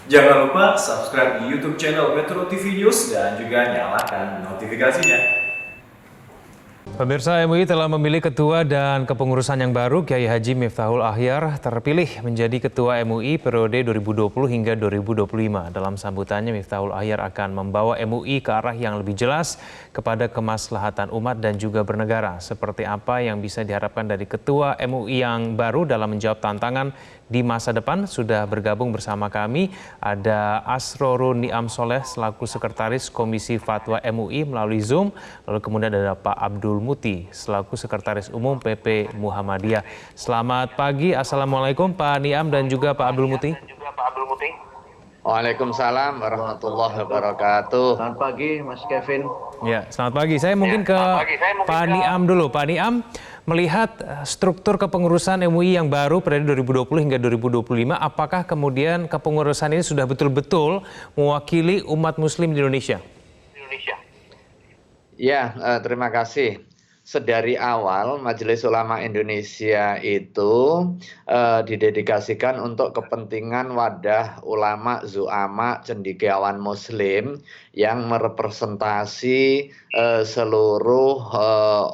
Jangan lupa subscribe di YouTube channel Metro TV News dan juga nyalakan notifikasinya. Pemirsa, MUI telah memilih ketua dan kepengurusan yang baru. Kiai Haji Miftahul Akhyar terpilih menjadi ketua MUI periode 2020 hingga 2025. Dalam sambutannya, Miftahul Akhyar akan membawa MUI ke arah yang lebih jelas kepada kemaslahatan umat dan juga bernegara. Seperti apa yang bisa diharapkan dari ketua MUI yang baru dalam menjawab tantangan di masa depan, sudah bergabung bersama kami ada Asrorun Niam Soleh selaku Sekretaris Komisi Fatwa MUI melalui Zoom, lalu kemudian ada Pak Abdul Muti selaku Sekretaris Umum PP Muhammadiyah. Selamat pagi, Assalamualaikum Pak Niam dan juga Pak Abdul Muti. Waalaikumsalam warahmatullahi wabarakatuh. Selamat pagi, Mas Kevin. Ya, selamat pagi. Saya mungkin ke Pak Niam dulu. Pak Niam, melihat struktur kepengurusan MUI yang baru periode 2020 hingga 2025, apakah kemudian kepengurusan ini sudah betul-betul mewakili umat muslim di Indonesia? Ya, terima kasih. Sedari awal Majelis Ulama Indonesia itu didedikasikan untuk kepentingan wadah ulama, zu'ama, cendekiawan muslim yang merepresentasi seluruh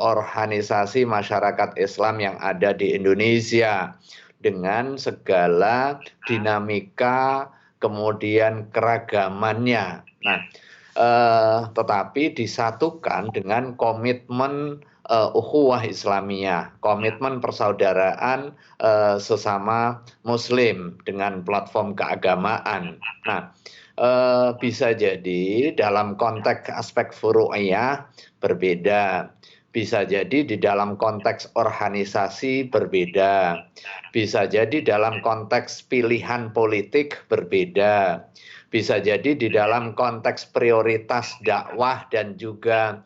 organisasi masyarakat Islam yang ada di Indonesia dengan segala dinamika kemudian keragamannya. Nah, tetapi disatukan dengan komitmen ukhuwah Islamiyah, komitmen persaudaraan sesama Muslim dengan platform keagamaan. Nah, bisa jadi dalam konteks aspek furu'iyah berbeda, bisa jadi di dalam konteks organisasi berbeda, bisa jadi dalam konteks pilihan politik berbeda, bisa jadi di dalam konteks prioritas dakwah dan juga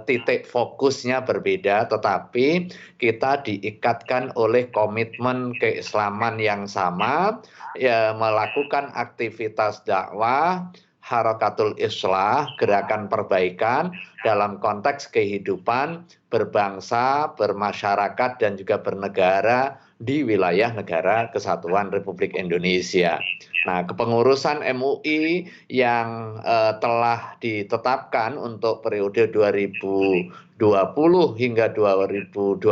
titik fokusnya berbeda, tetapi kita diikatkan oleh komitmen keislaman yang sama, ya, melakukan aktivitas dakwah, harakatul islah, gerakan perbaikan dalam konteks kehidupan berbangsa, bermasyarakat, dan juga bernegara di wilayah negara kesatuan Republik Indonesia. Nah, kepengurusan MUI yang telah ditetapkan untuk periode 2020 hingga 2025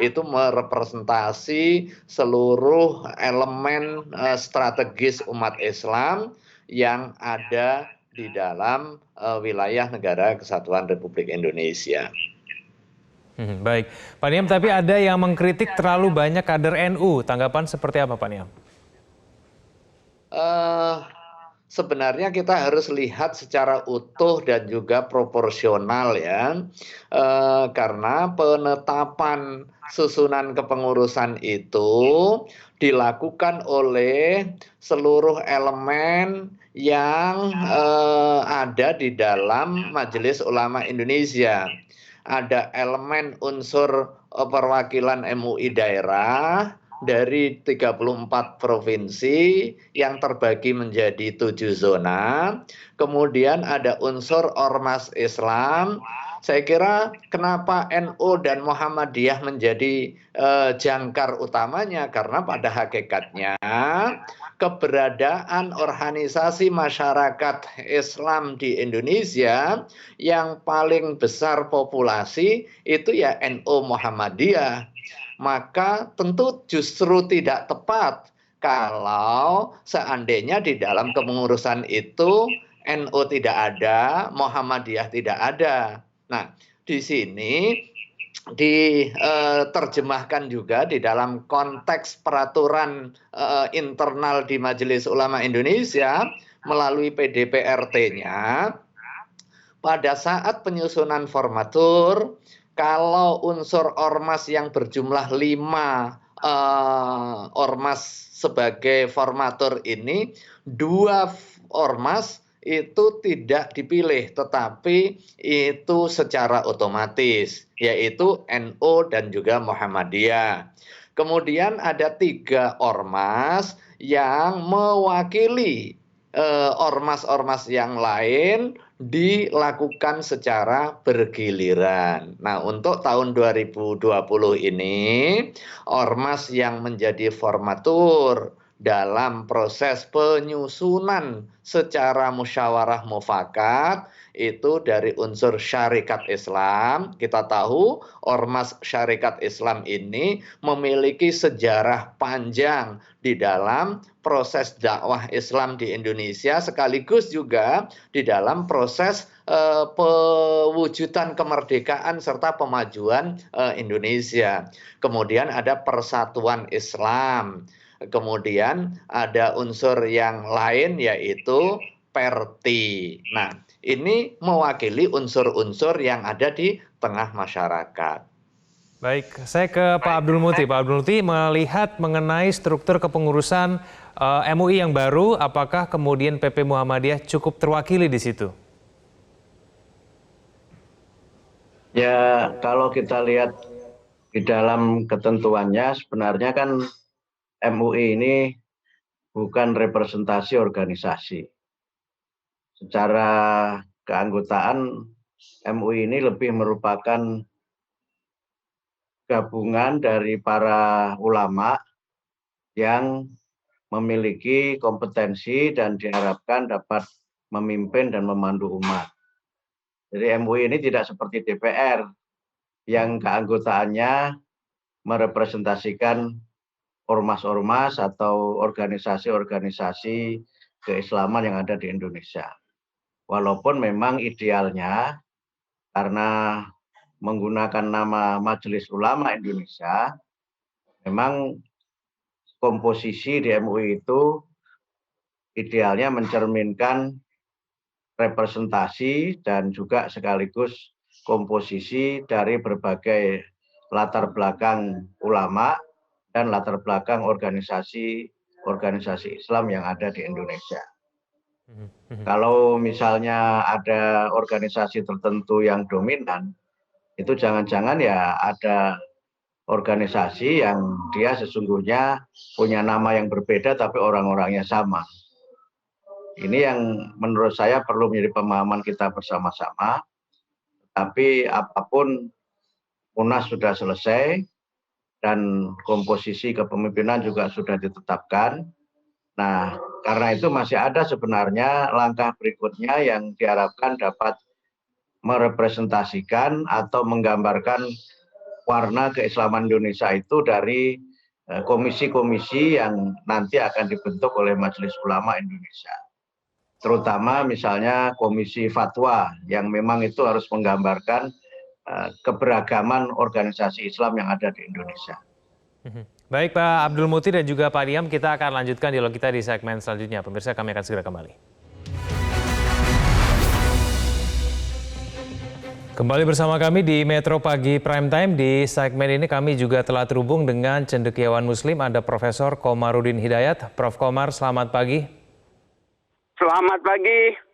itu merepresentasi seluruh elemen strategis umat Islam yang ada di dalam wilayah negara kesatuan Republik Indonesia. Baik, Pak Niam, tapi ada yang mengkritik terlalu banyak kader NU. Tanggapan seperti apa, Pak Niam? Sebenarnya kita harus lihat secara utuh dan juga proporsional ya, karena penetapan susunan kepengurusan itu dilakukan oleh seluruh elemen yang ada di dalam Majelis Ulama Indonesia. Ada elemen unsur perwakilan MUI daerah dari 34 provinsi yang terbagi menjadi 7 zona. Kemudian ada unsur ormas Islam. Saya kira kenapa NU dan Muhammadiyah menjadi jangkar utamanya, karena pada hakikatnya keberadaan organisasi masyarakat Islam di Indonesia yang paling besar populasi itu ya NU Muhammadiyah. Maka tentu justru tidak tepat kalau seandainya di dalam kepengurusan itu NU tidak ada, Muhammadiyah tidak ada. Nah, di sini diterjemahkan juga di dalam konteks peraturan internal di Majelis Ulama Indonesia melalui PDPRT-nya. Pada saat penyusunan formatur, kalau unsur ormas yang berjumlah 5 ormas sebagai formatur ini, 2 ormas itu tidak dipilih, tetapi itu secara otomatis, yaitu NU dan juga Muhammadiyah. Kemudian ada 3 ormas yang mewakili ormas-ormas yang lain dilakukan secara bergiliran. Nah, untuk tahun 2020 ini, ormas yang menjadi formatur dalam proses penyusunan secara musyawarah mufakat itu dari unsur syarikat Islam. Kita tahu Ormas Syarikat Islam ini memiliki sejarah panjang di dalam proses dakwah Islam di Indonesia, sekaligus juga di dalam proses pewujudan kemerdekaan serta pemajuan Indonesia. Kemudian ada Persatuan Islam. Kemudian ada unsur yang lain yaitu Perti. Nah, ini mewakili unsur-unsur yang ada di tengah masyarakat. Baik, saya ke Pak Abdul Muti. Pak Abdul Muti melihat mengenai struktur kepengurusan MUI yang baru, apakah kemudian PP Muhammadiyah cukup terwakili di situ? Ya, kalau kita lihat di dalam ketentuannya sebenarnya kan MUI ini bukan representasi organisasi. Secara keanggotaan MUI ini lebih merupakan gabungan dari para ulama yang memiliki kompetensi dan diharapkan dapat memimpin dan memandu umat. Jadi MUI ini tidak seperti DPR yang keanggotaannya merepresentasikan ormas-ormas atau organisasi-organisasi keislaman yang ada di Indonesia. Walaupun memang idealnya karena menggunakan nama Majelis Ulama Indonesia, memang komposisi di MUI itu idealnya mencerminkan representasi dan juga sekaligus komposisi dari berbagai latar belakang ulama dan latar belakang organisasi Islam yang ada di Indonesia. Kalau misalnya ada organisasi tertentu yang dominan, itu jangan-jangan ya ada organisasi yang dia sesungguhnya punya nama yang berbeda tapi orang-orangnya sama. Ini yang menurut saya perlu menjadi pemahaman kita bersama-sama. Tapi apapun Munas sudah selesai dan komposisi kepemimpinan juga sudah ditetapkan. Nah, karena itu masih ada sebenarnya langkah berikutnya yang diharapkan dapat merepresentasikan atau menggambarkan warna keislaman Indonesia itu dari komisi-komisi yang nanti akan dibentuk oleh Majelis Ulama Indonesia. Terutama misalnya komisi fatwa yang memang itu harus menggambarkan keberagaman organisasi Islam yang ada di Indonesia. Baik Pak Abdul Muti dan juga Pak Diam, kita akan lanjutkan dialog kita di segmen selanjutnya. Pemirsa, kami akan segera kembali. Kembali bersama kami di Metro Pagi Prime Time. Di segmen ini kami juga telah terhubung dengan cendekiawan Muslim, ada Profesor Komarudin Hidayat. Prof. Komar, selamat pagi. Selamat pagi.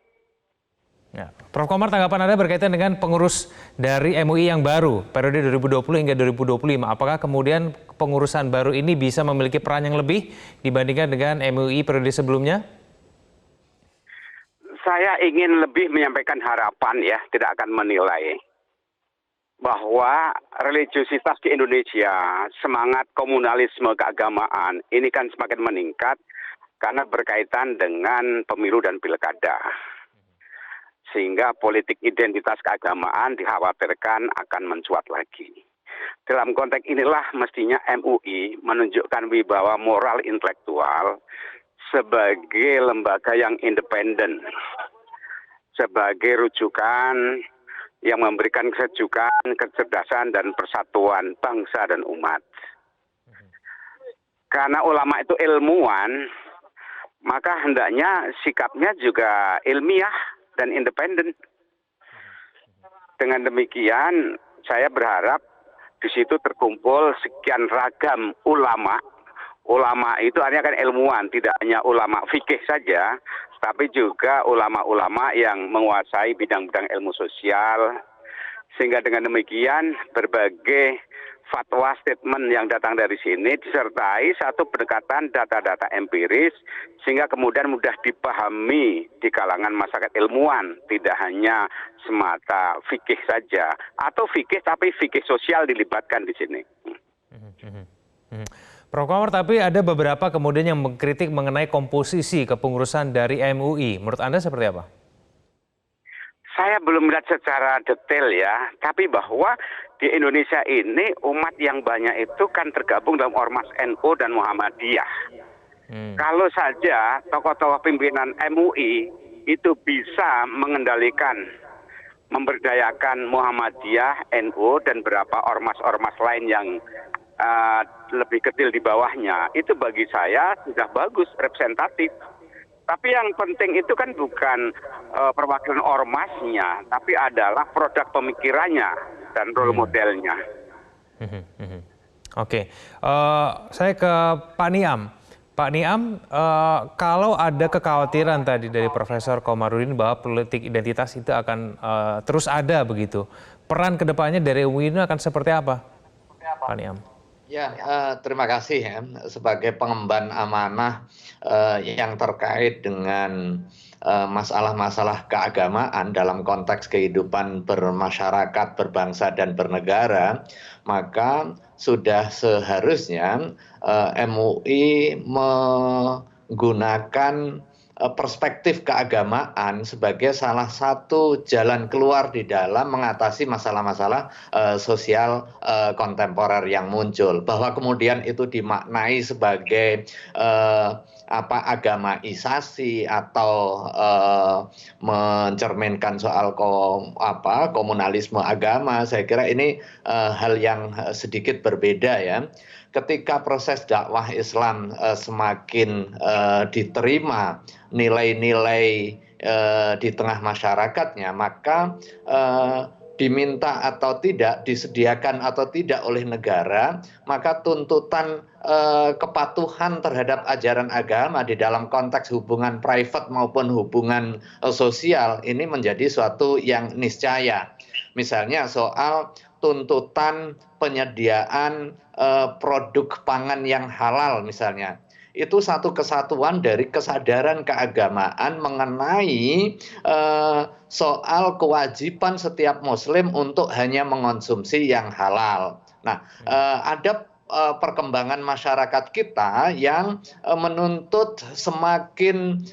Ya. Prof. Komar, tanggapan Anda berkaitan dengan pengurus dari MUI yang baru, periode 2020 hingga 2025. Apakah kemudian pengurusan baru ini bisa memiliki peran yang lebih dibandingkan dengan MUI periode sebelumnya? Saya ingin lebih menyampaikan harapan ya, tidak akan menilai. Bahwa religiositas di Indonesia, semangat komunalisme keagamaan, ini kan semakin meningkat karena berkaitan dengan pemilu dan pilkada. Sehingga politik identitas keagamaan dikhawatirkan akan mencuat lagi. Dalam konteks inilah mestinya MUI menunjukkan wibawa moral intelektual sebagai lembaga yang independen, sebagai rujukan yang memberikan kesejukan, kecerdasan, dan persatuan bangsa dan umat. Karena ulama itu ilmuwan, maka hendaknya sikapnya juga ilmiah dan independen. Dengan demikian, saya berharap di situ terkumpul sekian ragam ulama. Ulama itu artinya kan ilmuwan, tidak hanya ulama fikih saja, tapi juga ulama-ulama yang menguasai bidang-bidang ilmu sosial. Sehingga dengan demikian berbagai fatwa statement yang datang dari sini disertai satu pendekatan data-data empiris sehingga kemudian mudah dipahami di kalangan masyarakat ilmuwan, tidak hanya semata fikih saja atau fikih tapi fikih sosial dilibatkan di sini. Prof. Komar, tapi ada beberapa kemudian yang mengkritik mengenai komposisi kepengurusan dari MUI. Menurut Anda seperti apa? Saya belum melihat secara detail ya, tapi bahwa di Indonesia ini umat yang banyak itu kan tergabung dalam Ormas NU dan Muhammadiyah. Kalau saja tokoh-tokoh pimpinan MUI itu bisa mengendalikan, memberdayakan Muhammadiyah, NU, dan beberapa ormas-ormas lain yang lebih kecil di bawahnya, itu bagi saya sudah bagus, representatif. Tapi yang penting itu kan bukan perwakilan ormasnya, tapi adalah produk pemikirannya dan role modelnya. Oke, saya ke Pak Niam. Pak Niam, kalau ada kekhawatiran tadi dari Profesor Komarudin bahwa politik identitas itu akan terus ada begitu, peran kedepannya dari MUI ini akan seperti apa, Pak Niam? Ya, terima kasih ya sebagai pengemban amanah yang terkait dengan masalah-masalah keagamaan dalam konteks kehidupan bermasyarakat, berbangsa dan bernegara, maka sudah seharusnya MUI menggunakan perspektif keagamaan sebagai salah satu jalan keluar di dalam mengatasi masalah-masalah sosial kontemporer yang muncul. Bahwa kemudian itu dimaknai sebagai agamaisasi atau mencerminkan soal komunalisme agama, saya kira ini hal yang sedikit berbeda ya. Ketika proses dakwah Islam semakin diterima nilai-nilai di tengah masyarakatnya, maka diminta atau tidak, disediakan atau tidak oleh negara, maka tuntutan kepatuhan terhadap ajaran agama di dalam konteks hubungan private maupun hubungan sosial ini menjadi suatu yang niscaya. Misalnya soal tuntutan penyediaan produk pangan yang halal misalnya. Itu satu kesatuan dari kesadaran keagamaan mengenai soal kewajiban setiap muslim untuk hanya mengonsumsi yang halal. Nah, ada perkembangan masyarakat kita yang menuntut semakin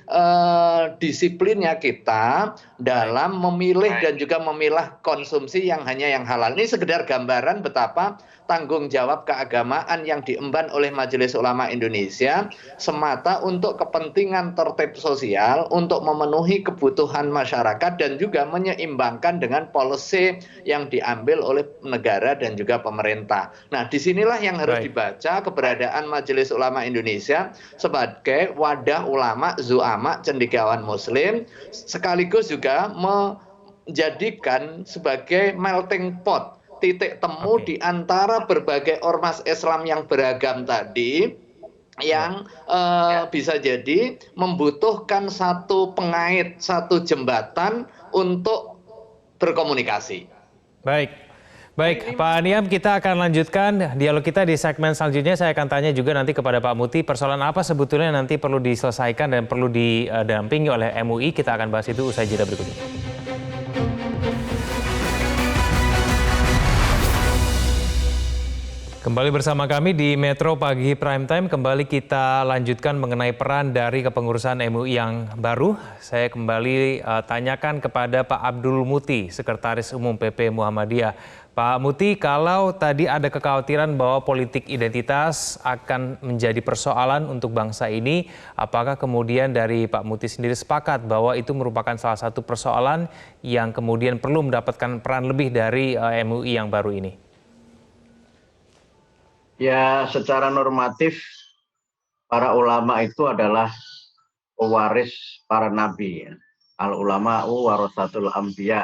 disiplinnya kita dalam memilih dan juga memilah konsumsi yang hanya yang halal. Ini sekedar gambaran betapa tanggung jawab keagamaan yang diemban oleh Majelis Ulama Indonesia semata untuk kepentingan tertib sosial, untuk memenuhi kebutuhan masyarakat dan juga menyeimbangkan dengan policy yang diambil oleh negara dan juga pemerintah. Nah, disinilah yang harus dibaca keberadaan Majelis Ulama Indonesia sebagai wadah ulama, zu'ama, cendekiawan muslim, sekaligus juga menjadikan sebagai melting pot, titik temu di antara berbagai ormas Islam yang beragam tadi, yang bisa jadi membutuhkan satu pengait, satu jembatan untuk berkomunikasi. Baik, Pak Niam, kita akan lanjutkan dialog kita di segmen selanjutnya. Saya akan tanya juga nanti kepada Pak Muti, persoalan apa sebetulnya nanti perlu diselesaikan dan perlu didampingi oleh MUI. Kita akan bahas itu usai jeda berikut ini. Kembali bersama kami di Metro Pagi Prime Time. Kembali kita lanjutkan mengenai peran dari kepengurusan MUI yang baru. Saya kembali tanyakan kepada Pak Abdul Muti, Sekretaris Umum PP Muhammadiyah. Pak Muti, kalau tadi ada kekhawatiran bahwa politik identitas akan menjadi persoalan untuk bangsa ini, apakah kemudian dari Pak Muti sendiri sepakat bahwa itu merupakan salah satu persoalan yang kemudian perlu mendapatkan peran lebih dari MUI yang baru ini? Ya, secara normatif para ulama itu adalah pewaris para nabi. Al-ulama'u warasatul anbiya.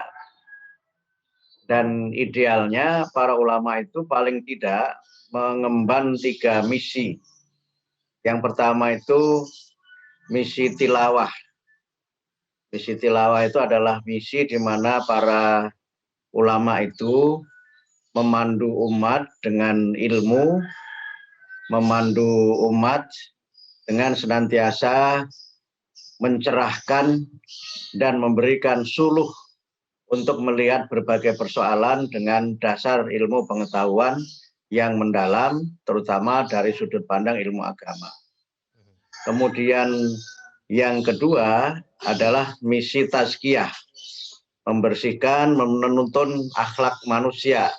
Dan idealnya para ulama itu paling tidak mengemban 3 misi. Yang pertama itu misi tilawah. Misi tilawah itu adalah misi di mana para ulama itu memandu umat dengan ilmu, memandu umat dengan senantiasa mencerahkan dan memberikan suluh untuk melihat berbagai persoalan dengan dasar ilmu pengetahuan yang mendalam, terutama dari sudut pandang ilmu agama. Kemudian yang kedua adalah misi tazkiyah, membersihkan, menuntun akhlak manusia.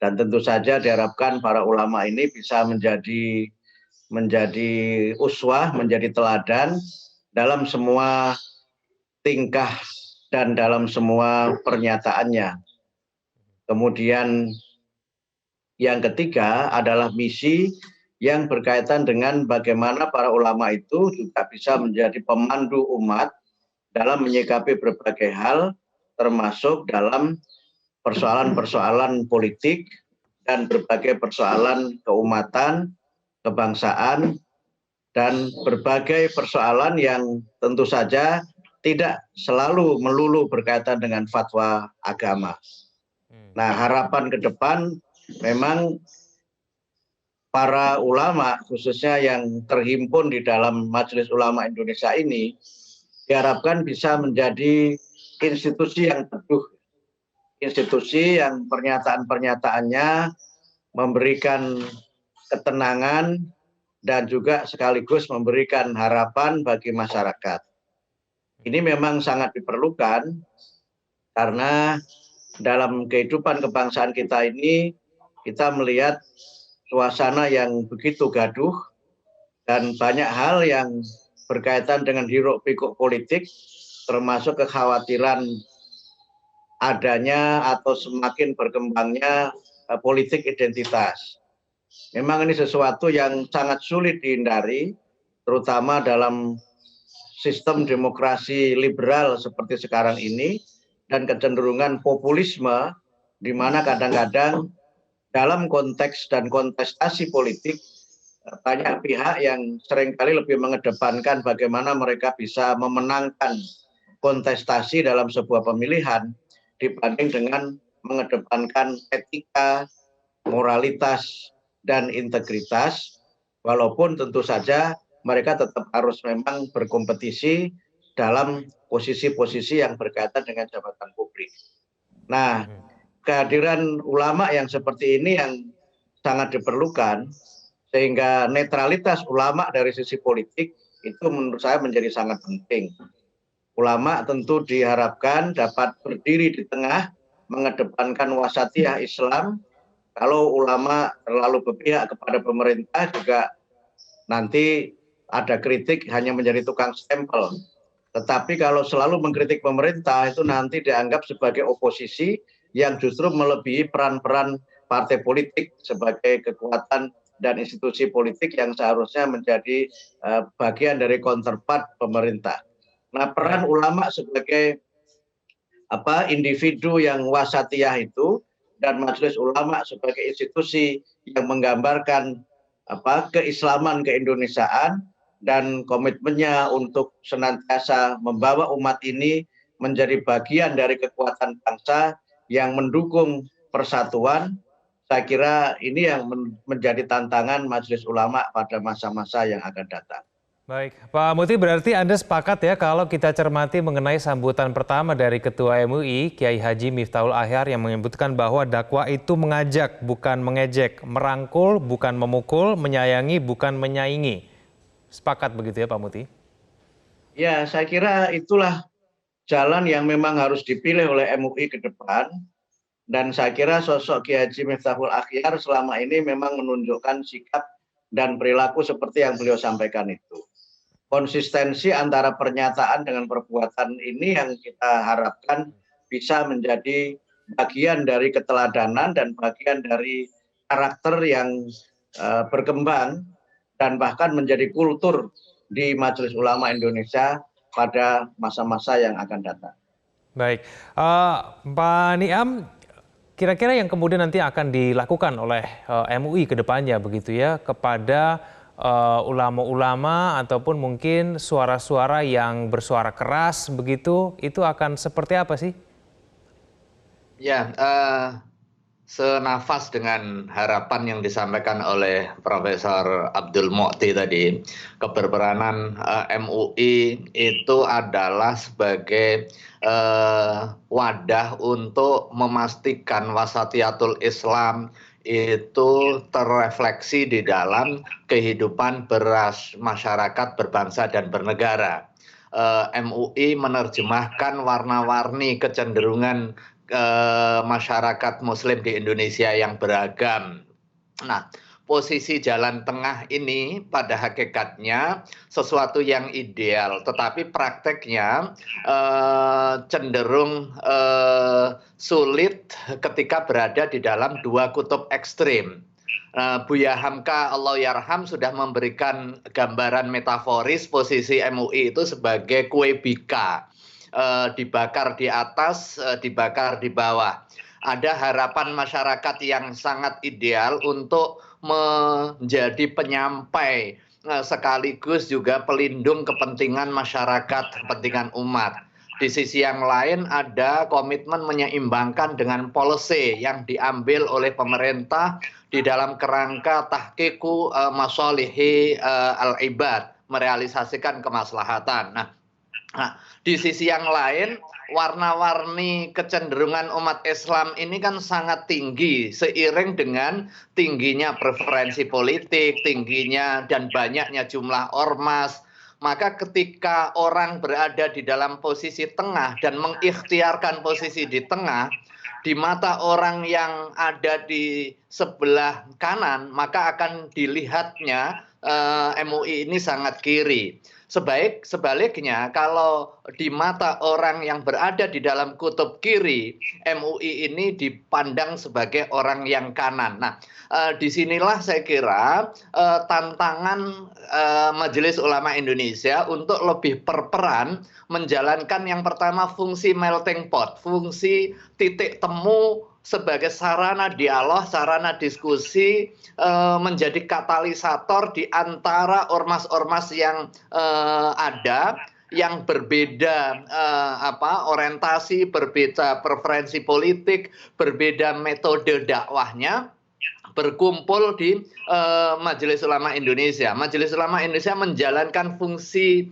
Dan tentu saja diharapkan para ulama ini bisa menjadi uswah, menjadi teladan dalam semua tingkah dan dalam semua pernyataannya. Kemudian yang ketiga adalah misi yang berkaitan dengan bagaimana para ulama itu juga bisa menjadi pemandu umat dalam menyikapi berbagai hal, termasuk dalam persoalan-persoalan politik dan berbagai persoalan keumatan, kebangsaan, dan berbagai persoalan yang tentu saja tidak selalu melulu berkaitan dengan fatwa agama. Nah, harapan ke depan memang para ulama, khususnya yang terhimpun di dalam Majelis Ulama Indonesia ini, diharapkan bisa menjadi institusi yang teduh, institusi yang pernyataan-pernyataannya memberikan ketenangan dan juga sekaligus memberikan harapan bagi masyarakat. Ini memang sangat diperlukan karena dalam kehidupan kebangsaan kita ini kita melihat suasana yang begitu gaduh dan banyak hal yang berkaitan dengan hiruk-pikuk politik, termasuk kekhawatiran adanya atau semakin berkembangnya politik identitas. Memang ini sesuatu yang sangat sulit dihindari, terutama dalam sistem demokrasi liberal seperti sekarang ini, dan kecenderungan populisme, di mana kadang-kadang dalam konteks dan kontestasi politik, banyak pihak yang seringkali lebih mengedepankan bagaimana mereka bisa memenangkan kontestasi dalam sebuah pemilihan, dibanding dengan mengedepankan etika, moralitas, dan integritas, walaupun tentu saja mereka tetap harus memang berkompetisi dalam posisi-posisi yang berkaitan dengan jabatan publik. Nah, kehadiran ulama yang seperti ini yang sangat diperlukan, sehingga netralitas ulama dari sisi politik itu menurut saya menjadi sangat penting. Ulama tentu diharapkan dapat berdiri di tengah, mengedepankan wasatiyah Islam. Kalau ulama terlalu berpihak kepada pemerintah juga nanti ada kritik hanya menjadi tukang stempel. Tetapi kalau selalu mengkritik pemerintah itu nanti dianggap sebagai oposisi yang justru melebihi peran-peran partai politik sebagai kekuatan dan institusi politik yang seharusnya menjadi bagian dari counterpart pemerintah. Nah, peran ulama sebagai individu yang wasatiyah itu dan Majelis Ulama sebagai institusi yang menggambarkan keislaman keindonesiaan dan komitmennya untuk senantiasa membawa umat ini menjadi bagian dari kekuatan bangsa yang mendukung persatuan. Saya kira ini yang menjadi tantangan Majelis Ulama pada masa-masa yang akan datang. Baik, Pak Muti, berarti Anda sepakat ya kalau kita cermati mengenai sambutan pertama dari Ketua MUI, Kiai Haji Miftahul Ahyar, yang menyebutkan bahwa dakwah itu mengajak bukan mengejek, merangkul bukan memukul, menyayangi bukan menyaingi. Sepakat begitu ya Pak Muti? Ya, saya kira itulah jalan yang memang harus dipilih oleh MUI ke depan. Dan saya kira sosok Kiai Haji Miftahul Ahyar selama ini memang menunjukkan sikap dan perilaku seperti yang beliau sampaikan itu. Konsistensi antara pernyataan dengan perbuatan ini yang kita harapkan bisa menjadi bagian dari keteladanan dan bagian dari karakter yang berkembang dan bahkan menjadi kultur di Majelis Ulama Indonesia pada masa-masa yang akan datang. Baik, Pak Niam, kira-kira yang kemudian nanti akan dilakukan oleh MUI ke depannya begitu ya kepada ulama-ulama ataupun mungkin suara-suara yang bersuara keras begitu, itu akan seperti apa sih? Ya, senafas dengan harapan yang disampaikan oleh Profesor Abdul Mu'ti tadi, keberperanan MUI itu adalah sebagai wadah untuk memastikan wasatiyatul Islam itu terrefleksi di dalam kehidupan masyarakat berbangsa dan bernegara. MUI menerjemahkan warna-warni kecenderungan masyarakat Muslim di Indonesia yang beragam. Nah, posisi jalan tengah ini pada hakikatnya sesuatu yang ideal, tetapi prakteknya cenderung sulit ketika berada di dalam dua kutub ekstrim. Buya Hamka Allahyarham sudah memberikan gambaran metaforis posisi MUI itu sebagai kue bika, dibakar di atas, dibakar di bawah. Ada harapan masyarakat yang sangat ideal untuk menjadi penyampai sekaligus juga pelindung kepentingan masyarakat, kepentingan umat. Di sisi yang lain ada komitmen menyeimbangkan dengan policy yang diambil oleh pemerintah di dalam kerangka tahqiqu masalihi al-ibad, merealisasikan kemaslahatan. Nah, di sisi yang lain, warna-warni kecenderungan umat Islam ini kan sangat tinggi seiring dengan tingginya preferensi politik, tingginya dan banyaknya jumlah ormas. Maka ketika orang berada di dalam posisi tengah dan mengikhtiarkan posisi di tengah, di mata orang yang ada di sebelah kanan, maka akan dilihatnya MUI ini sangat kiri. Sebaliknya, kalau di mata orang yang berada di dalam kutub kiri, MUI ini dipandang sebagai orang yang kanan. Nah, disinilah saya kira tantangan Majelis Ulama Indonesia untuk lebih berperan menjalankan yang pertama fungsi melting pot, fungsi titik temu sebagai sarana dialog, sarana diskusi, menjadi katalisator di antara ormas-ormas yang ada, yang berbeda orientasi, berbeda preferensi politik, berbeda metode dakwahnya, berkumpul di Majelis Ulama Indonesia. Majelis Ulama Indonesia menjalankan fungsi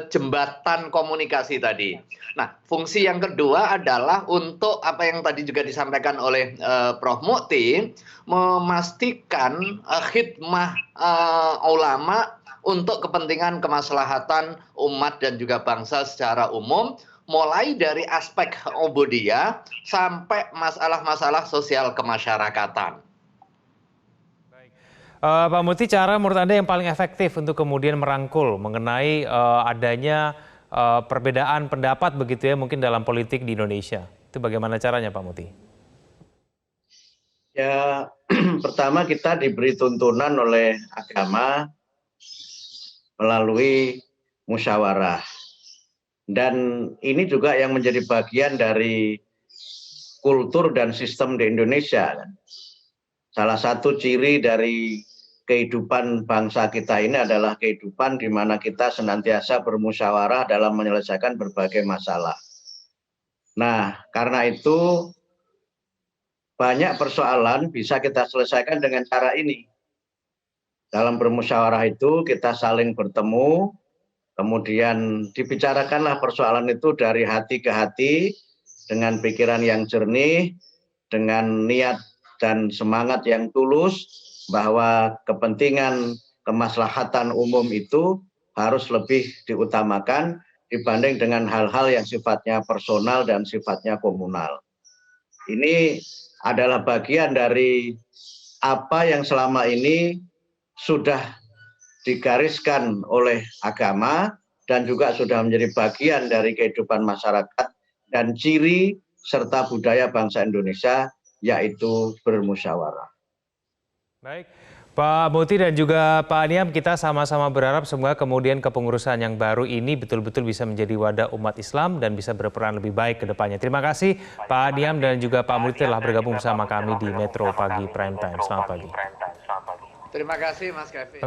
jembatan komunikasi tadi. Nah, fungsi yang kedua adalah untuk apa yang tadi juga disampaikan oleh Prof. Mukti, memastikan khidmah ulama untuk kepentingan kemaslahatan umat dan juga bangsa secara umum, mulai dari aspek ubudiyah sampai masalah-masalah sosial kemasyarakatan. Pak Mukti, cara menurut Anda yang paling efektif untuk kemudian merangkul mengenai adanya perbedaan pendapat begitu ya mungkin dalam politik di Indonesia, itu bagaimana caranya Pak Mukti? Ya, pertama kita diberi tuntunan oleh agama melalui musyawarah. Dan ini juga yang menjadi bagian dari kultur dan sistem di Indonesia. Salah satu ciri dari kehidupan bangsa kita ini adalah kehidupan di mana kita senantiasa bermusyawarah dalam menyelesaikan berbagai masalah. Nah, karena itu banyak persoalan bisa kita selesaikan dengan cara ini. Dalam bermusyawarah itu kita saling bertemu, kemudian dibicarakanlah persoalan itu dari hati ke hati, dengan pikiran yang jernih, dengan niat dan semangat yang tulus, bahwa kepentingan kemaslahatan umum itu harus lebih diutamakan dibanding dengan hal-hal yang sifatnya personal dan sifatnya komunal. Ini adalah bagian dari apa yang selama ini sudah digariskan oleh agama dan juga sudah menjadi bagian dari kehidupan masyarakat dan ciri serta budaya bangsa Indonesia, yaitu bermusyawarah. Baik, Pak Mukti dan juga Pak Niam, kita sama-sama berharap semoga kemudian kepengurusan yang baru ini betul-betul bisa menjadi wadah umat Islam dan bisa berperan lebih baik ke depannya. Terima kasih Pak Niam dan juga Pak Mukti telah bergabung bersama kami di Metro Pagi Prime Time. Selamat pagi. Terima kasih Mas Kevin.